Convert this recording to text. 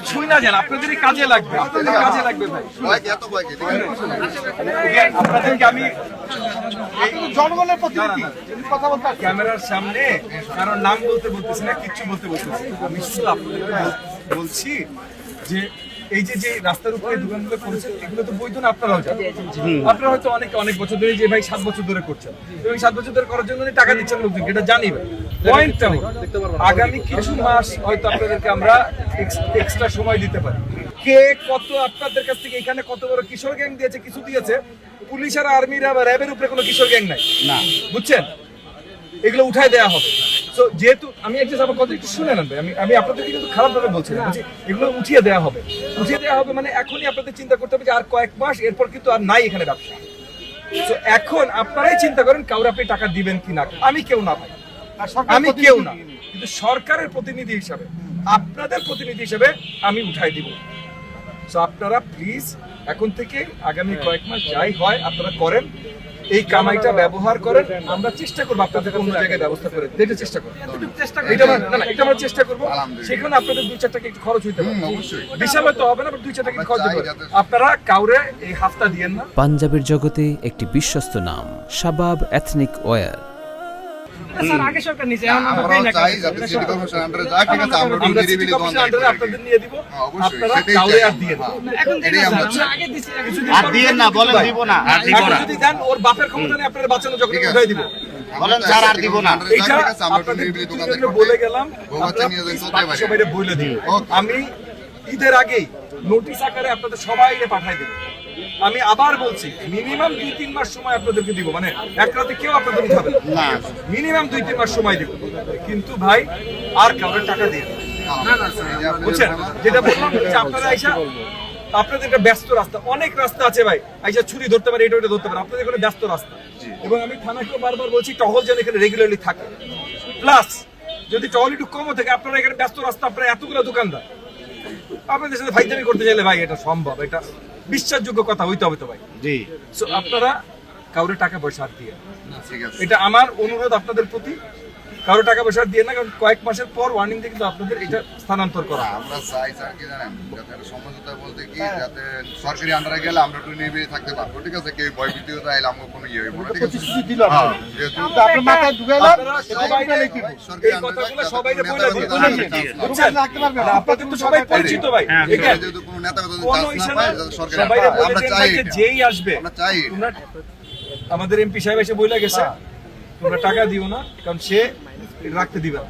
ছুঁই না যান, আপনাদেরই কাজে লাগবে, আপনাদের কাজে লাগবে ভাই। আপনাদেরকে আমি জনগণের প্রতিনিধি কথা বলতে ক্যামেরার সামনে কারণ নাম বলতে বলতেছি না, কিচ্ছু বলতে বলতেছি, আমি শুধু আপনাদেরকে বলছি যে এই যে রাস্তার উপরে দোকানগুলো করেছেন এগুলো তো বৈধ না, আপনারাও জানেন। আপনারা হয়তো অনেক বছর ধরে, যে ভাই 7 বছর ধরে করছেন এবং 7 বছর ধরে করার জন্য টাকা দিচ্ছেন লোকজনকে, এটা জানি ভাই। পয়েন্টটা হলো আগামী কিছু মাস হয়তো আপনাদেরকে আমরা এক্সট্রা সময় দিতে পারি। কে কত আপনাদের কাছ থেকে এখানে কত বড় কিশোর গ্যাং দিয়েছে, কিছু দিয়েছে, পুলিশ আর আর্মিরা বা র্যাবের উপরে কোনো কিশোর গ্যাং নাই না, বুঝছেন? এগুলো উঠাই দেওয়া হবে। সো যেহেতু আমি আমার কথা একটু শুনে নেন ভাই, আমি আপনাদেরকে কিন্তু খারাপ ভাবে বলছি না, বলছি এগুলো উঠিয়ে দেওয়া হবে। উঠিয়ে দেওয়া হবে মানে এখনই আপনাদের চিন্তা করতে হবে যে আর কয়েক মাস এরপর কিন্তু আর নাই এখানে ব্যবসা। তো এখন আপনারাই চিন্তা করেন কাউরে আপনি টাকা দিবেন কিনা। আমি কেউ না ভাই, আমি কেউ না, কিন্তু সরকারের প্রতিনিধি হিসাবে, আপনাদের প্রতিনিধি হিসাবে আমি উঠাই দিব। সো আপনারা প্লিজ এখন থেকে আগামী কয়েক মাস যাই হয় আপনারা করেন, এই কামাইটা ব্যবহার করেন। আমরা চেষ্টা করবো আপনাদের অন্য জায়গায় ব্যবস্থা করে দিতে, চেষ্টা করবো, এটা আমরা চেষ্টা করবো। সেখানে আপনাদের 2-4 টাকা একটু খরচ হইতে পারে, বিশাল হয়তো হবে না, 2-4 টাকা খরচ হবে। আপনারা কাউরে এই হাফতা দিয়েন না। পাঞ্জাবের জগতে একটি বিশ্বস্ত নাম শাবাব এথনিক ওয়্যার। আগে সরকার নিচে আমরা চাই যাতে সিটি কর্পোরেশন আন্ডারে যাক, ঠিক আছে, আমরা নিরিবিলি দোকান আন্ডারে আপনাদের নিয়ে দিব, অবশ্যই আপনারা কাউরে আর দিয়েন না। এখন এটাই আমরা আগে দিছি, আর দিয়েন না, বলেন দিব না, আর দিব না। যদি দেন ওর বাপের ক্ষমতা নেই আপনারা বাঁচানো যখন উঠাই দিব, বলেন স্যার আর দিব না। এটা আপনাদের বলে গেলাম, সবাইকে বলে দিই। আমি ঈদের আগেই নোটিশ আকারে আপনাদের সবাইকে পাঠাই দেব। আমি আবার বলছি মিনিমাম 2-3 মাস সময় আপনাদেরকে দিব, মানে এক রাতে কেউ আপনাদের উঠাবে না, মিনিমাম 2-3 মাস সময় দিব। কিন্তু ভাই আর কাউকে টাকা দিয়ে বুঝছেন, যেটা বললাম যে আপনারা আইসা, আপনাদের একটা ব্যস্ত রাস্তা, অনেক রাস্তা আছে ভাই, আইসা ছুরি ধরতে পারে, এটা ধরতে পারে, আপনাদের এখানে ব্যস্ত রাস্তা। এবং আমি থানাকেও বারবার বলছি টহল যেন এখানে রেগুলারলি থাকে, প্লাস যদি টহল একটু কমও থাকে, আপনারা এখানে ব্যস্ত রাস্তা, আপনারা এতগুলো দোকানদার, আপনাদের সাথে ভাইজামি করতে চাইলে ভাই এটা সম্ভব, এটা বিশ্বাসযোগ্য কথা হইতে হবে তো ভাই। জি, সো আপনারা কাউরে টাকা পয়সা দিয়ে, এটা আমার অনুরোধ আপনাদের প্রতি, কারো টাকা পয়সা দিয়ে না, কারণ কয়েক মাসের পর ওয়ার্নিং দিয়ে কিন্তু আপনাদের এটা স্থানান্তর করা। আমরা চাই স্যার কি জানেন, যাতে সমঝোতা বলতে কি, যাতে সরকারি আন্ডারে গেলে আমরা একটু নিয়ে থাকতে পারবো, ঠিক আছে, কেউ ভয়ভীতিও চাইলে আমরা কোনো ইয়ে হইব না, ঠিক আছে। আপনার মাথায় ঢুকাইলাম, এই কথাগুলো সবাইকে বলে দিন, বুঝছেন? আপনাদের তো সবাই পরিচিত ভাই, যেহেতু কোনো নেতা কথা চান্স না পায়, যাতে সরকারি আমরা চাই যেই আসবে, আমরা চাই আমাদের এমপি সাহেব এসে বইলা গেছে তোমরা টাকা দিও না, কারণ সে রাখতে দিবে না।